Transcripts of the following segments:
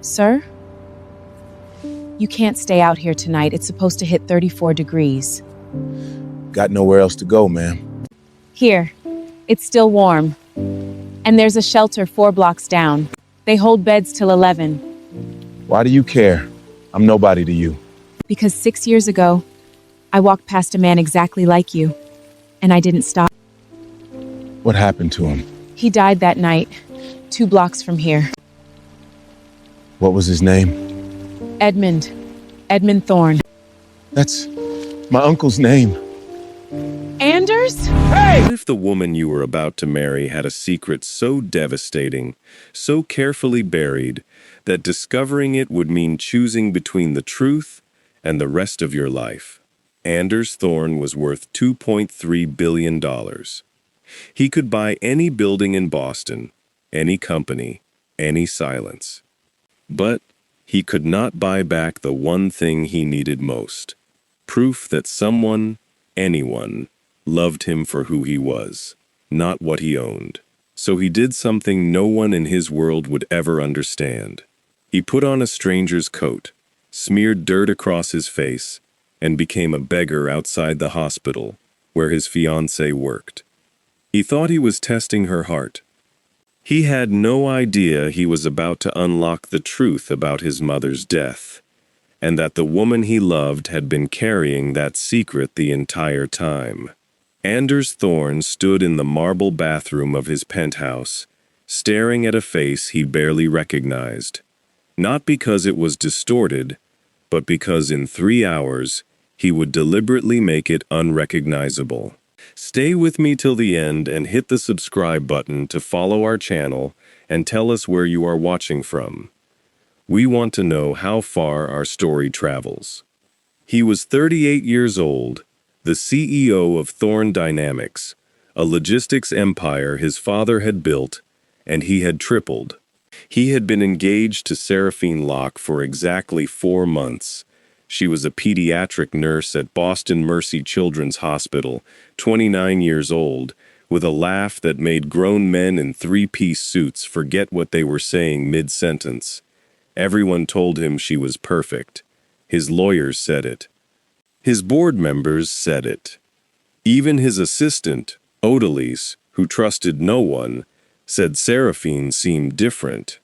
Sir? You can't stay out here tonight. It's supposed to hit 34 degrees. Got nowhere else to go, ma'am. Here. It's still warm. And there's a shelter 4 blocks down. They hold beds till 11. Why do you care? I'm nobody to you. Because 6 years ago, I walked past a man exactly like you. And I didn't stop. What happened to him? He died that night, 2 blocks from here. What was his name? Edmund. Edmund Thorne. That's my uncle's name. Anders? What if the woman you were about to marry had a secret so devastating, so carefully buried, that discovering it would mean choosing between the truth and the rest of your life? Anders Thorne was worth $2.3 billion. He could buy any building in Boston, any company, any silence. But he could not buy back the one thing he needed most: proof that someone, anyone, loved him for who he was, not what he owned. So he did something no one in his world would ever understand. He put on a stranger's coat, smeared dirt across his face, and became a beggar outside the hospital where his fiancée worked. He thought he was testing her heart. He had no idea he was about to unlock the truth about his mother's death, and that the woman he loved had been carrying that secret the entire time. Anders Thorne stood in the marble bathroom of his penthouse, staring at a face he barely recognized. Not because it was distorted, but because in 3 hours he would deliberately make it unrecognizable. Stay with me till the end and hit the subscribe button to follow our channel and tell us where you are watching from. We want to know how far our story travels. He was 38 years old, the CEO of Thorne Dynamics, a logistics empire his father had built, and he had tripled. He had been engaged to Seraphine Locke for exactly 4 months. She was a pediatric nurse at Boston Mercy Children's Hospital, 29 years old, with a laugh that made grown men in 3-piece suits forget what they were saying mid-sentence. Everyone told him she was perfect. His lawyers said it. His board members said it. Even his assistant, Odalise, who trusted no one, said Seraphine seemed different.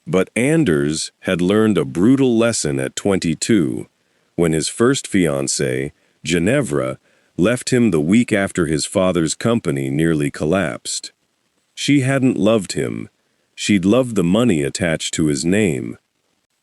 But Anders had learned a brutal lesson at 22, when his first fiancée, Ginevra, left him the week after his father's company nearly collapsed. She hadn't loved him. She'd loved the money attached to his name.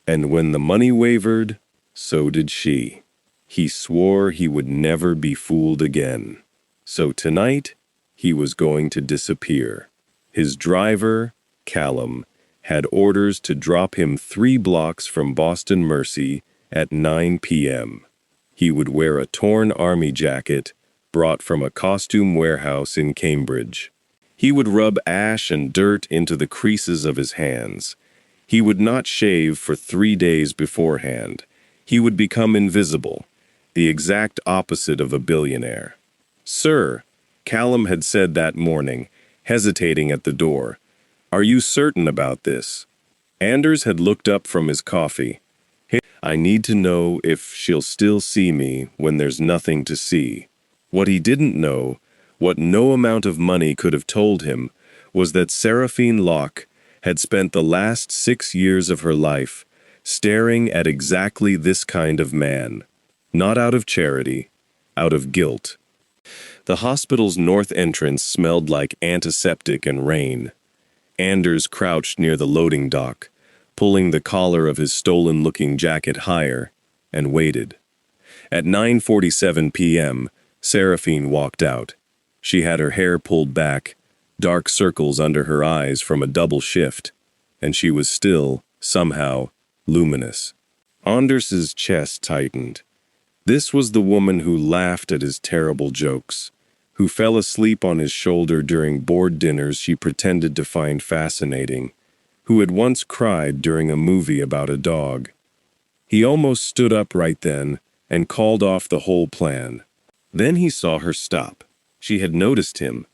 And when the money wavered, so did she. He swore he would never be fooled again. So tonight, he was going to disappear. His driver, Callum, had orders to drop him 3 blocks from Boston Mercy at 9 p.m. He would wear a torn army jacket brought from a costume warehouse in Cambridge. He would rub ash and dirt into the creases of his hands. He would not shave for 3 days beforehand. He would become invisible, the exact opposite of a billionaire. "Sir," Callum had said that morning, hesitating at the door, "are you certain about this?" Anders had looked up from his coffee. "I need to know if she'll still see me when there's nothing to see." What he didn't know, what no amount of money could have told him, was that Seraphine Locke had spent the last 6 years of her life staring at exactly this kind of man. Not out of charity, out of guilt. The hospital's north entrance smelled like antiseptic and rain. Anders crouched near the loading dock, pulling the collar of his stolen-looking jacket higher, and waited. At 9:47 p.m., Seraphine walked out. She had her hair pulled back, dark circles under her eyes from a double shift, and she was still, somehow, luminous. Anders's chest tightened. This was the woman who laughed at his terrible jokes, who fell asleep on his shoulder during board dinners she pretended to find fascinating, who had once cried during a movie about a dog. He almost stood up right then and called off the whole plan. Then he saw her stop. She had noticed him,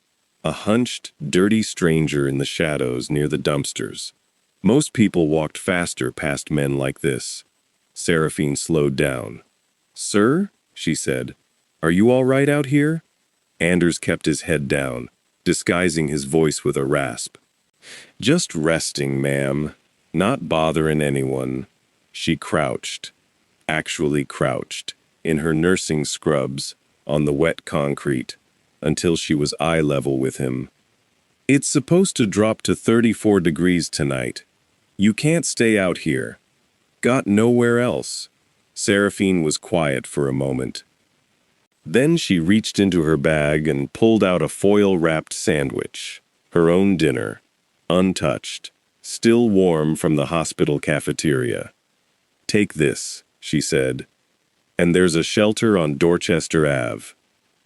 a hunched, dirty stranger in the shadows near the dumpsters. Most people walked faster past men like this. Seraphine slowed down. "Sir?" she said. "Are you all right out here?" Anders kept his head down, disguising his voice with a rasp. "Just resting, ma'am. Not bothering anyone." She crouched, actually crouched, in her nursing scrubs, on the wet concrete, until she was eye level with him. "It's supposed to drop to 34 degrees tonight. You can't stay out here. Got nowhere else." Seraphine was quiet for a moment. Then she reached into her bag and pulled out a foil-wrapped sandwich, her own dinner, untouched, still warm from the hospital cafeteria. "Take this," she said. "And there's a shelter on Dorchester Ave.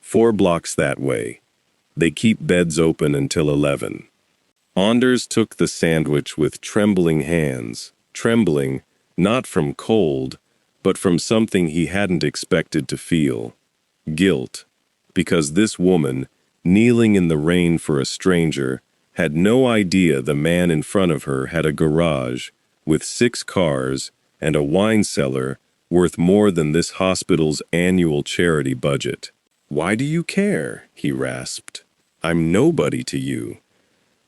4 blocks that way. They keep beds open until 11. Anders took the sandwich with trembling hands, trembling, not from cold, but from something he hadn't expected to feel. Guilt. Because this woman, kneeling in the rain for a stranger, had no idea the man in front of her had a garage with 6 cars and a wine cellar worth more than this hospital's annual charity budget. "Why do you care?" he rasped. "I'm nobody to you."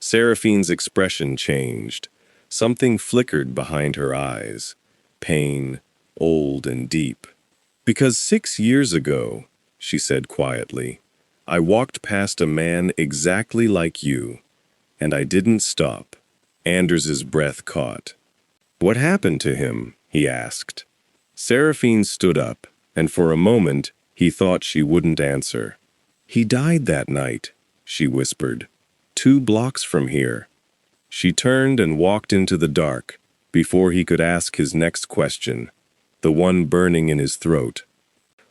Seraphine's expression changed. Something flickered behind her eyes. Pain, old and deep. "Because 6 years ago," she said quietly, "I walked past a man exactly like you, and I didn't stop." Anders's breath caught. "What happened to him?" he asked. Seraphine stood up, and for a moment he thought she wouldn't answer. "He died that night," she whispered. 2 blocks from here." She turned and walked into the dark before he could ask his next question, the one burning in his throat.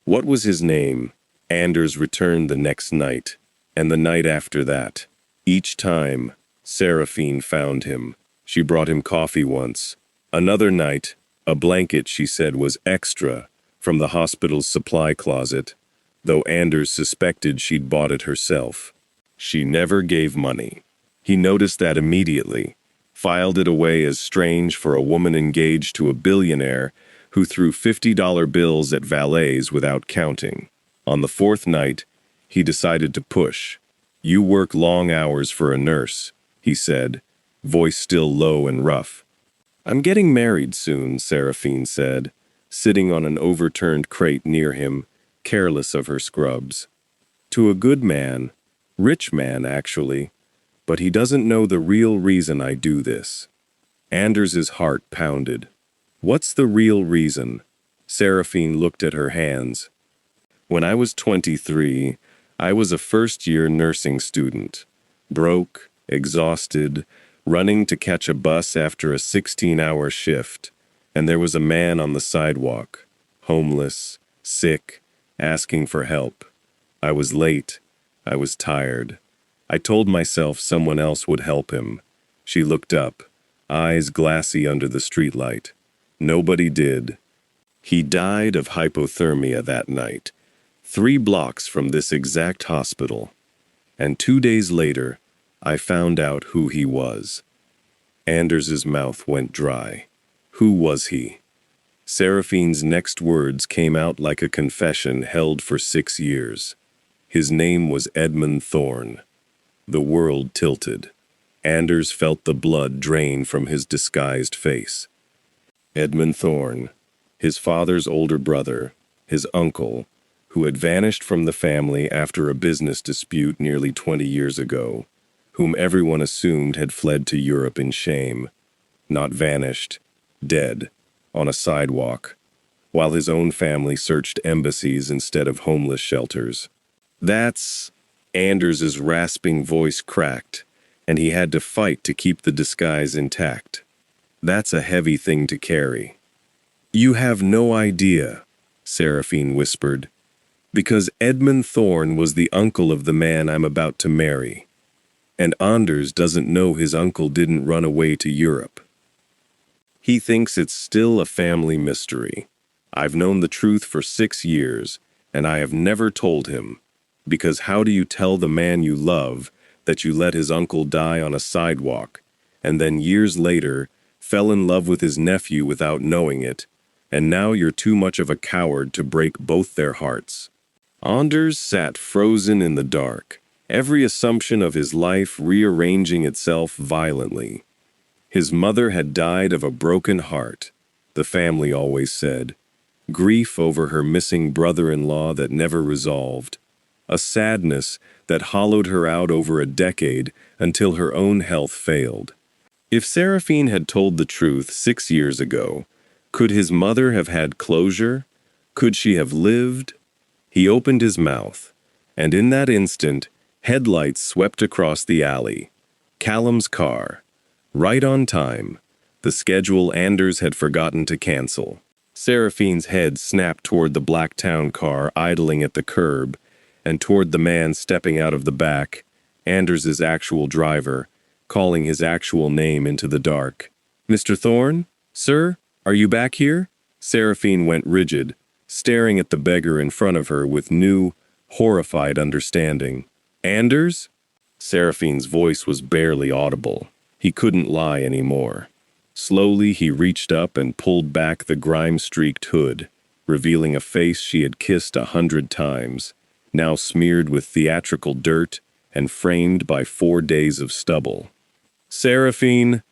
"What was his name?" Anders returned the next night, and the night after that. Each time, Seraphine found him. She brought him coffee once. Another night, a blanket she said was extra from the hospital's supply closet, though Anders suspected she'd bought it herself. She never gave money. He noticed that immediately, filed it away as strange for a woman engaged to a billionaire who threw $50 bills at valets without counting. On the 4th night, he decided to push. "You work long hours for a nurse," he said, voice still low and rough. "I'm getting married soon," Seraphine said, sitting on an overturned crate near him, careless of her scrubs. "To a good man, rich man actually, but he doesn't know the real reason I do this." Anders's heart pounded. "What's the real reason?" Seraphine looked at her hands. "When I was 23, I was a first-year nursing student. Broke, exhausted, running to catch a bus after a 16-hour shift, and there was a man on the sidewalk, homeless, sick, asking for help. I was late. I was tired. I told myself someone else would help him." She looked up, eyes glassy under the streetlight. "Nobody did. He died of hypothermia that night, 3 blocks from this exact hospital. And 2 days later, I found out who he was." Anders's mouth went dry. Who was he? Seraphine's next words came out like a confession held for 6 years. His name was Edmund Thorne. The world tilted. Anders felt the blood drain from his disguised face. Edmund Thorne, his father's older brother, his uncle, who had vanished from the family after a business dispute nearly 20 years ago, whom everyone assumed had fled to Europe in shame. Not vanished, dead, on a sidewalk, while his own family searched embassies instead of homeless shelters. "That's—" Anders's rasping voice cracked, and he had to fight to keep the disguise intact. "That's a heavy thing to carry." "You have no idea," Seraphine whispered, "because Edmund Thorne was the uncle of the man I'm about to marry. And Anders doesn't know his uncle didn't run away to Europe. He thinks it's still a family mystery. I've known the truth for 6 years, and I have never told him, because how do you tell the man you love that you let his uncle die on a sidewalk, and then years later fell in love with his nephew without knowing it, and now you're too much of a coward to break both their hearts. Anders sat frozen in the dark, every assumption of his life rearranging itself violently. His mother had died of a broken heart, the family always said, grief over her missing brother-in-law that never resolved, a sadness that hollowed her out over a decade until her own health failed. If Seraphine had told the truth 6 years ago, could his mother have had closure? Could she have lived? He opened his mouth, and in that instant, headlights swept across the alley. Callum's car. Right on time. The schedule Anders had forgotten to cancel. Seraphine's head snapped toward the black town car idling at the curb, and toward the man stepping out of the back, Anders's actual driver, calling his actual name into the dark. "Mr. Thorne? Sir? Are you back here?" Seraphine went rigid, staring at the beggar in front of her with new, horrified understanding. "Anders?" Seraphine's voice was barely audible. He couldn't lie anymore. Slowly he reached up and pulled back the grime-streaked hood, revealing a face she had kissed 100 times, now smeared with theatrical dirt and framed by 4 days of stubble. "Seraphine,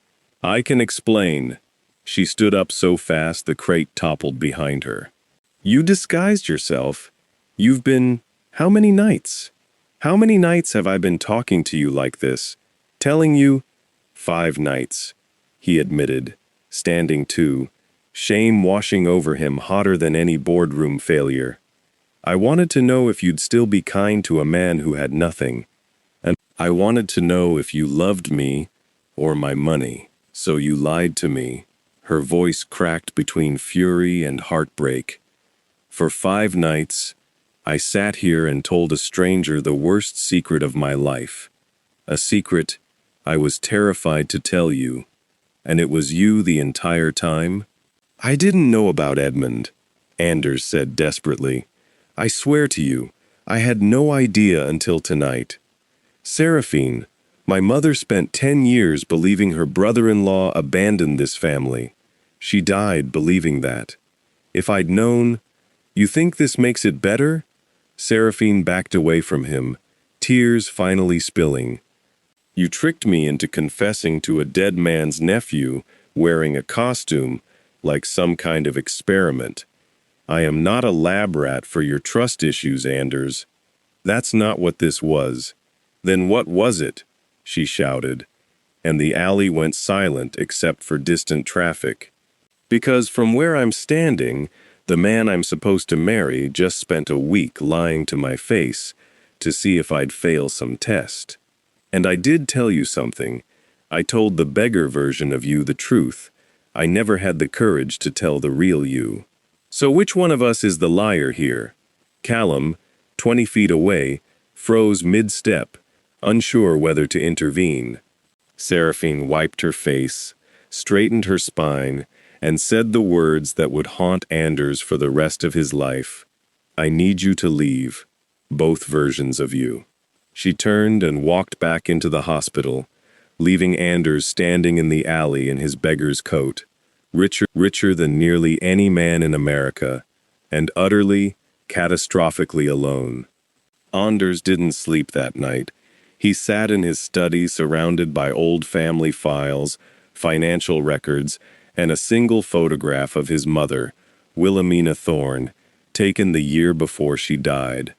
I can explain." She stood up so fast the crate toppled behind her. "You disguised yourself. You've been... How many nights? How many nights have I been talking to you like this? Telling you... 5 nights, he admitted, standing to, shame washing over him hotter than any boardroom failure. "I wanted to know if you'd still be kind to a man who had nothing. And I wanted to know if you loved me or my money. So you lied to me." Her voice cracked between fury and heartbreak. "For 5 nights, I sat here and told a stranger the worst secret of my life. A secret I was terrified to tell you. And it was you the entire time?" "I didn't know about Edmund," Anders said desperately. "I swear to you, I had no idea until tonight. Seraphine, my mother spent 10 years believing her brother-in-law abandoned this family. She died believing that. If I'd known... You think this makes it better?" Seraphine backed away from him, tears finally spilling. "You tricked me into confessing to a dead man's nephew wearing a costume like some kind of experiment. I am not a lab rat for your trust issues, Anders. That's not what this was." "Then what was it?" she shouted, and the alley went silent except for distant traffic. "Because from where I'm standing, the man I'm supposed to marry just spent a week lying to my face to see if I'd fail some test. And I did tell you something. I told the beggar version of you the truth. I never had the courage to tell the real you. So which one of us is the liar here?" Callum, 20 feet away, froze mid-step, unsure whether to intervene. Seraphine wiped her face, straightened her spine, and said the words that would haunt Anders for the rest of his life. "I need you to leave. Both versions of you." She turned and walked back into the hospital, leaving Anders standing in the alley in his beggar's coat, richer than nearly any man in America, and utterly, catastrophically alone. Anders didn't sleep that night. He sat in his study surrounded by old family files, financial records, and a single photograph of his mother, Wilhelmina Thorne, taken the year before she died.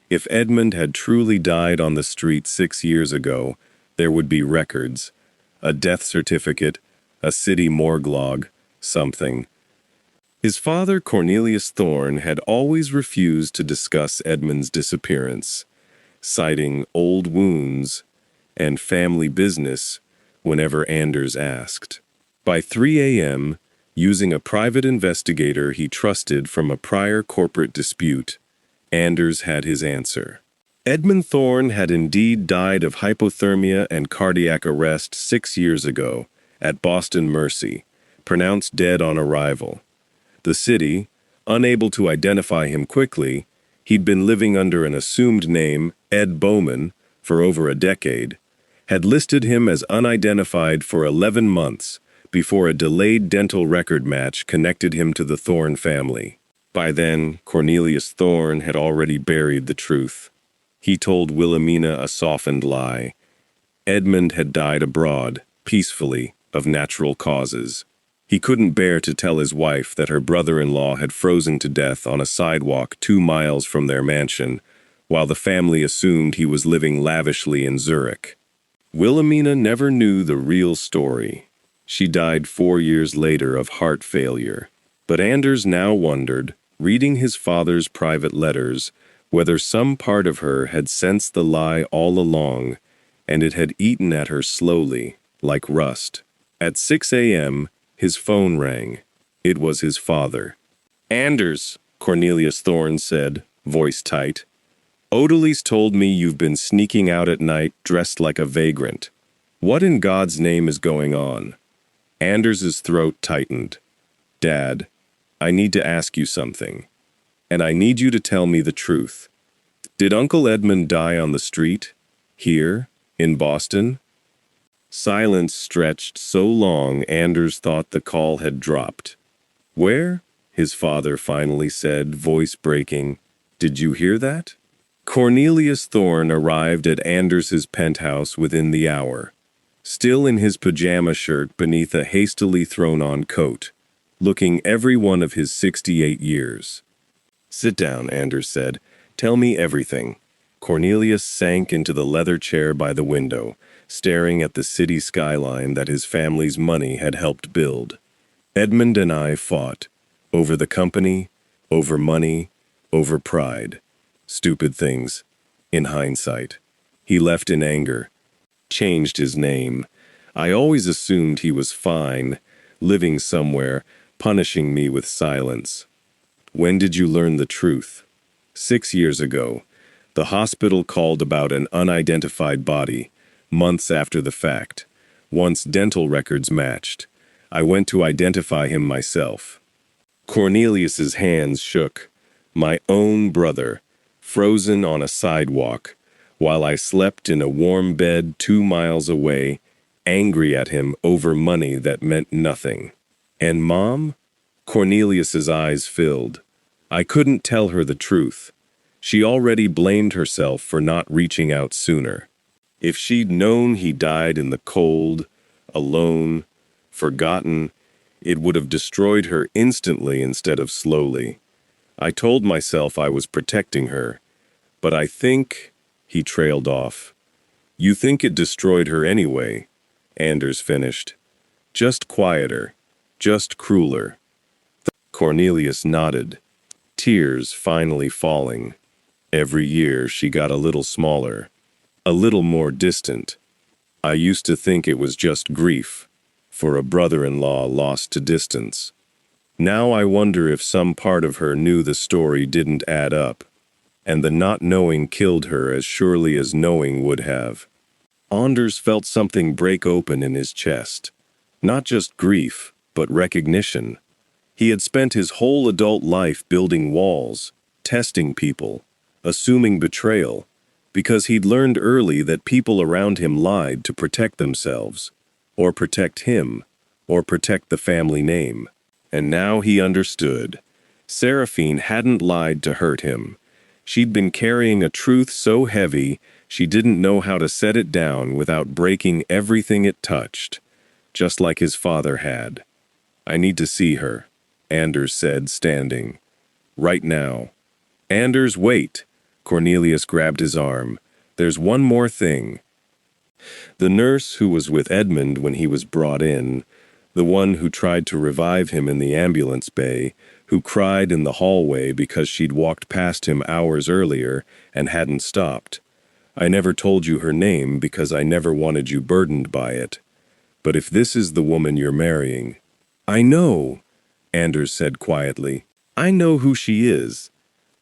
If Edmund had truly died on the street 6 years ago, there would be records, a death certificate, a city morgue log, something. His father, Cornelius Thorne, had always refused to discuss Edmund's disappearance, citing old wounds and family business whenever Anders asked. By 3 a.m., using a private investigator he trusted from a prior corporate dispute, Anders had his answer. Edmund Thorne had indeed died of hypothermia and cardiac arrest 6 years ago at Boston Mercy, pronounced dead on arrival. The city, unable to identify him quickly, he'd been living under an assumed name, Ed Bowman, for over a decade, had listed him as unidentified for 11 months before a delayed dental record match connected him to the Thorne family. By then, Cornelius Thorne had already buried the truth. He told Wilhelmina a softened lie. Edmund had died abroad, peacefully, of natural causes. He couldn't bear to tell his wife that her brother-in-law had frozen to death on a sidewalk 2 miles from their mansion, while the family assumed he was living lavishly in Zurich. Wilhelmina never knew the real story. She died 4 years later of heart failure. But Anders now wondered, reading his father's private letters, whether some part of her had sensed the lie all along, and it had eaten at her slowly, like rust. At 6 a.m., his phone rang. It was his father. "Anders," Cornelius Thorne said, voice tight. "Odalys told me you've been sneaking out at night dressed like a vagrant. What in God's name is going on?" Anders's throat tightened. "Dad, I need to ask you something. And I need you to tell me the truth. Did Uncle Edmund die on the street? Here? In Boston?" Silence stretched so long Anders thought the call had dropped. "Where?" his father finally said, voice breaking. "Did you hear that?" Cornelius Thorne arrived at Anders's penthouse within the hour, still in his pajama shirt beneath a hastily thrown-on coat, looking every one of his 68 years. "Sit down," Anders said. "Tell me everything." Cornelius sank into the leather chair by the window, staring at the city skyline that his family's money had helped build. "Edmund and I fought. Over the company, over money, over pride. Stupid things. In hindsight. He left in anger. Changed his name. I always assumed he was fine, living somewhere, punishing me with silence. When did you learn the truth?" 6 years ago. The hospital called about an unidentified body, months after the fact. Once dental records matched. I went to identify him myself. Cornelius's hands shook. My own brother, frozen on a sidewalk, while I slept in a warm bed 2 miles away, angry at him over money that meant nothing. And Mom? Cornelius's eyes filled. I couldn't tell her the truth. She already blamed herself for not reaching out sooner. If she'd known he died in the cold, alone, forgotten, it would have destroyed her instantly instead of slowly. I told myself I was protecting her, but I think, he trailed off. You think it destroyed her anyway, Anders finished. Just quieter, just crueler. Cornelius nodded, tears finally falling. Every year she got a little smaller, a little more distant. I used to think it was just grief, for a brother-in-law lost to distance. Now I wonder if some part of her knew the story didn't add up, and the not knowing killed her as surely as knowing would have. Anders felt something break open in his chest. Not just grief, but recognition. He had spent his whole adult life building walls, testing people, assuming betrayal, because he'd learned early that people around him lied to protect themselves, or protect him, or protect the family name. And now he understood. Seraphine hadn't lied to hurt him. She'd been carrying a truth so heavy she didn't know how to set it down without breaking everything it touched, just like his father had. I need to see her, Anders said, standing. Right now. Anders, wait! Cornelius grabbed his arm. There's one more thing. The nurse who was with Edmund when he was brought in, the one who tried to revive him in the ambulance bay, who cried in the hallway because she'd walked past him hours earlier and hadn't stopped. I never told you her name because I never wanted you burdened by it. But if this is the woman you're marrying... I know, Anders said quietly. I know who she is.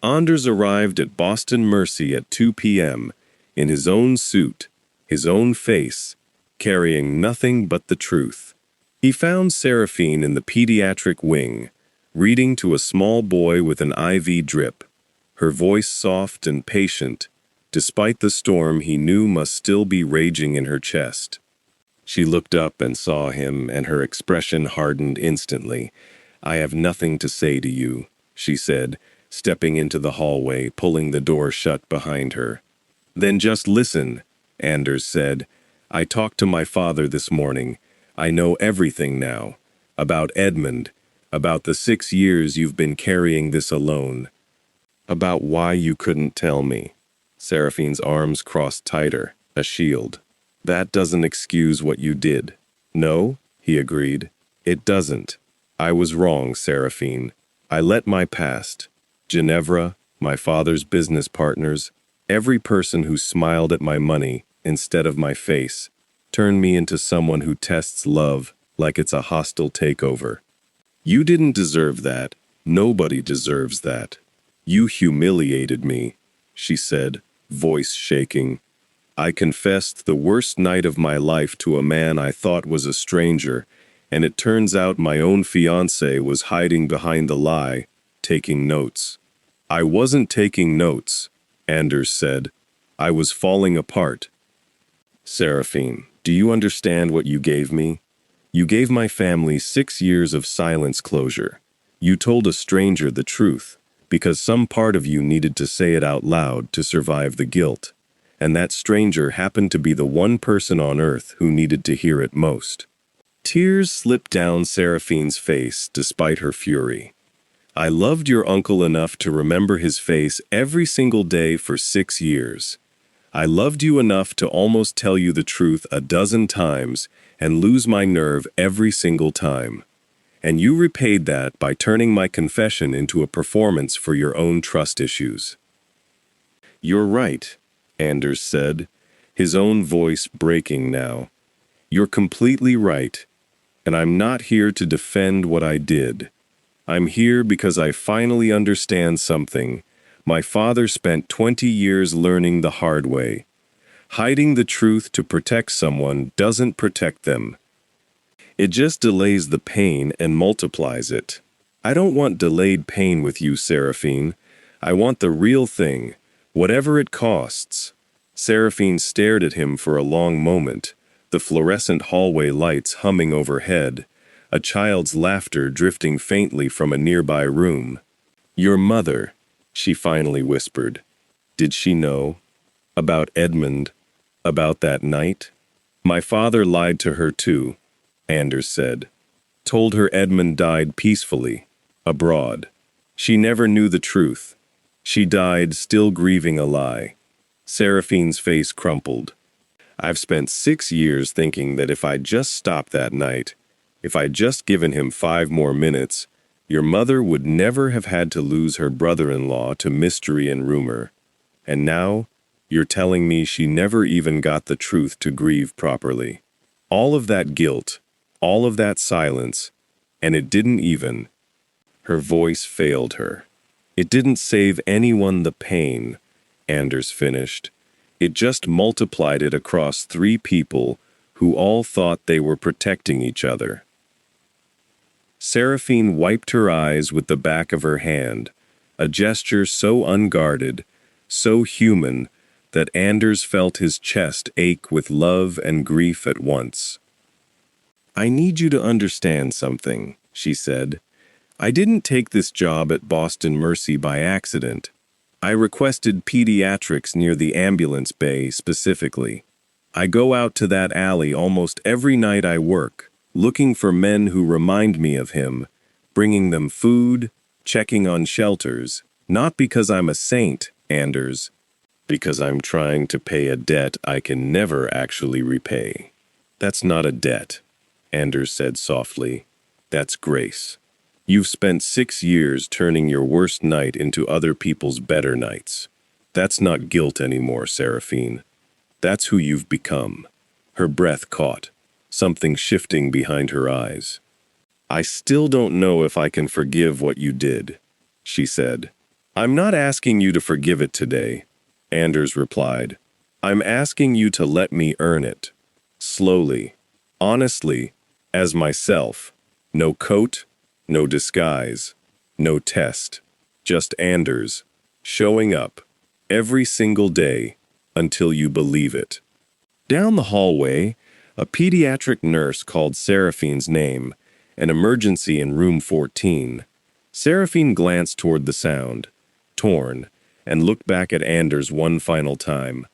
Anders arrived at Boston Mercy at 2 p.m., in his own suit, his own face, carrying nothing but the truth. He found Seraphine in the pediatric wing, reading to a small boy with an IV drip, her voice soft and patient, despite the storm he knew must still be raging in her chest. She looked up and saw him, and her expression hardened instantly. "I have nothing to say to you," she said, stepping into the hallway, pulling the door shut behind her. "Then just listen," Anders said. "I talked to my father this morning. I know everything now. About Edmund, about the 6 years you've been carrying this alone. About why you couldn't tell me." Seraphine's arms crossed tighter, a shield. "That doesn't excuse what you did." "No," he agreed. "It doesn't. I was wrong, Seraphine. I let my past, Ginevra, my father's business partners, every person who smiled at my money instead of my face, turn me into someone who tests love like it's a hostile takeover. You didn't deserve that. Nobody deserves that. You humiliated me," she said, voice shaking. "I confessed the worst night of my life to a man I thought was a stranger, and it turns out my own fiancé was hiding behind the lie, taking notes." "I wasn't taking notes," Anders said. "I was falling apart." "Seraphine, do you understand what you gave me? You gave my family 6 years of silence closure. You told a stranger the truth, because some part of you needed to say it out loud to survive the guilt, and that stranger happened to be the one person on earth who needed to hear it most." Tears slipped down Seraphine's face despite her fury. "I loved your uncle enough to remember his face every single day for 6 years. I loved you enough to almost tell you the truth a dozen times and lose my nerve every single time. And you repaid that by turning my confession into a performance for your own trust issues." "You're right," Anders said, his own voice breaking now. "You're completely right, and I'm not here to defend what I did. I'm here because I finally understand something. My father spent 20 years learning the hard way. Hiding the truth to protect someone doesn't protect them. It just delays the pain and multiplies it. I don't want delayed pain with you, Seraphine. I want the real thing, whatever it costs." Seraphine stared at him for a long moment, the fluorescent hallway lights humming overhead, a child's laughter drifting faintly from a nearby room. "Your mother," she finally whispered. "Did she know? About Edmund? About that night?" "My father lied to her too," Anders said. "Told her Edmund died peacefully, abroad. She never knew the truth. She died still grieving a lie." Seraphine's face crumpled. "I've spent 6 years thinking that if I'd just stopped that night, if I'd just given him 5 more minutes, your mother would never have had to lose her brother-in-law to mystery and rumor. And now, you're telling me she never even got the truth to grieve properly. All of that guilt, all of that silence, and it didn't even..." Her voice failed her. "It didn't save anyone the pain," Anders finished. "It just multiplied it across 3 people who all thought they were protecting each other." Seraphine wiped her eyes with the back of her hand, a gesture so unguarded, so human, that Anders felt his chest ache with love and grief at once. "I need you to understand something," she said. "I didn't take this job at Boston Mercy by accident. I requested pediatrics near the ambulance bay specifically. I go out to that alley almost every night I work, looking for men who remind me of him, bringing them food, checking on shelters, not because I'm a saint, Anders, because I'm trying to pay a debt I can never actually repay." "That's not a debt," Anders said softly. "That's grace. You've spent 6 years turning your worst night into other people's better nights. That's not guilt anymore, Seraphine. That's who you've become." Her breath caught, something shifting behind her eyes. "I still don't know if I can forgive what you did," she said. "I'm not asking you to forgive it today," Anders replied. "I'm asking you to let me earn it. Slowly, honestly, as myself. No coat, no disguise, no test. Just Anders, showing up, every single day, until you believe it." Down the hallway, A pediatric nurse called Seraphine's name, an emergency in room 14. Seraphine glanced toward the sound, torn, and looked back at Anders one final time.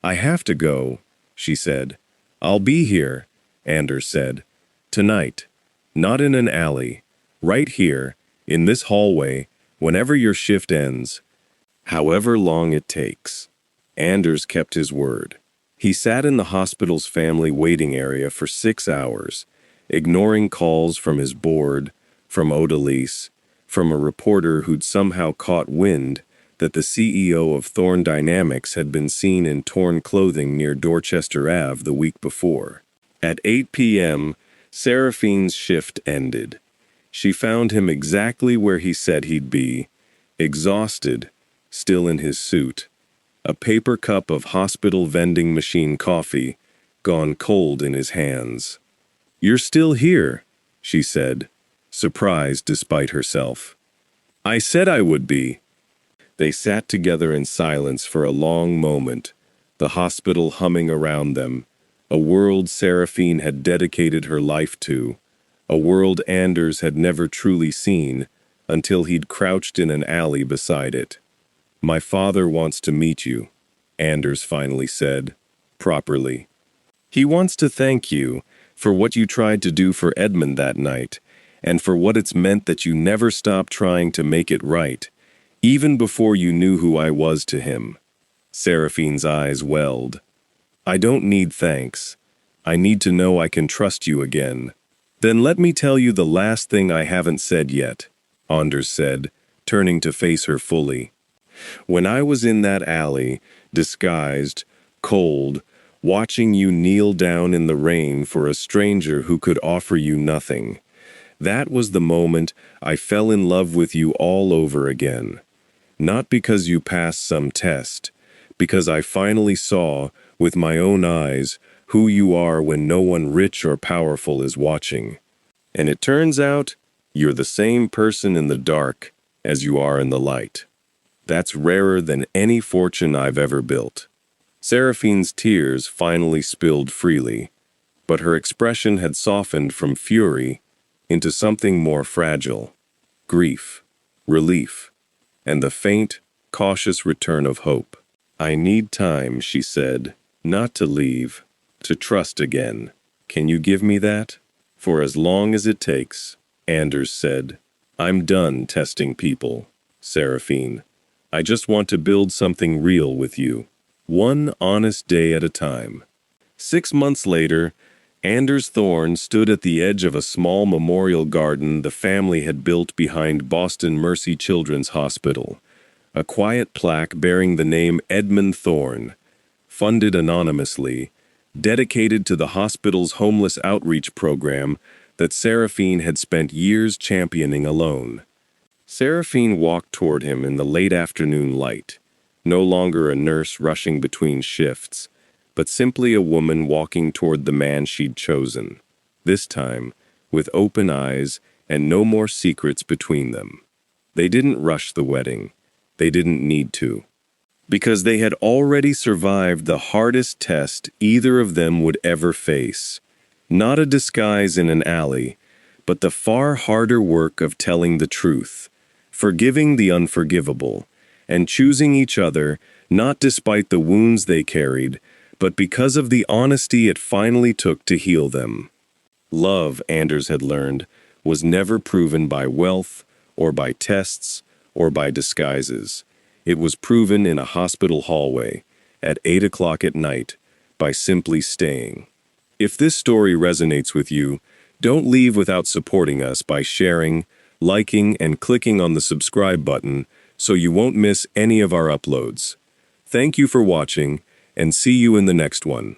"I have to go," she said. "I'll be here," Anders said. "Tonight. Not in an alley. Right here, in this hallway, whenever your shift ends. However long it takes." Anders kept his word. He sat in the hospital's family waiting area for 6 hours, ignoring calls from his board, from Odalise, from a reporter who'd somehow caught wind that the CEO of Thorn Dynamics had been seen in torn clothing near Dorchester Ave the week before. At 8 p.m., Seraphine's shift ended. She found him exactly where he said he'd be, exhausted, still in his suit. A paper cup of hospital vending machine coffee, gone cold in his hands. "You're still here," she said, surprised despite herself. "I said I would be." They sat together in silence for a long moment, the hospital humming around them, a world Seraphine had dedicated her life to, a world Anders had never truly seen until he'd crouched in an alley beside it. "My father wants to meet you," Anders finally said, properly. "He wants to thank you for what you tried to do for Edmund that night, and for what it's meant that you never stopped trying to make it right, even before you knew who I was to him." Seraphine's eyes welled. "I don't need thanks. I need to know I can trust you again." "Then let me tell you the last thing I haven't said yet," Anders said, turning to face her fully. "When I was in that alley, disguised, cold, watching you kneel down in the rain for a stranger who could offer you nothing, that was the moment I fell in love with you all over again. Not because you passed some test, because I finally saw, with my own eyes, who you are when no one rich or powerful is watching. And it turns out, you're the same person in the dark as you are in the light. That's rarer than any fortune I've ever built." Seraphine's tears finally spilled freely, but her expression had softened from fury into something more fragile: grief, relief, and the faint, cautious return of hope. "I need time," she said, "not to leave, to trust again. Can you give me that?" "For as long as it takes," Anders said. "I'm done testing people, Seraphine. I just want to build something real with you, one honest day at a time." 6 months later, Anders Thorn stood at the edge of a small memorial garden the family had built behind Boston Mercy Children's Hospital, a quiet plaque bearing the name Edmund Thorn, funded anonymously, dedicated to the hospital's homeless outreach program that Seraphine had spent years championing alone. Seraphine walked toward him in the late afternoon light, no longer a nurse rushing between shifts, but simply a woman walking toward the man she'd chosen, this time with open eyes and no more secrets between them. They didn't rush the wedding. They didn't need to. Because they had already survived the hardest test either of them would ever face. Not a disguise in an alley, but the far harder work of telling the truth, forgiving the unforgivable, and choosing each other not despite the wounds they carried, but because of the honesty it finally took to heal them. Love, Anders had learned, was never proven by wealth, or by tests, or by disguises. It was proven in a hospital hallway, at 8 o'clock at night, by simply staying. If this story resonates with you, don't leave without supporting us by sharing, liking, and clicking on the subscribe button so you won't miss any of our uploads. Thank you for watching, and see you in the next one.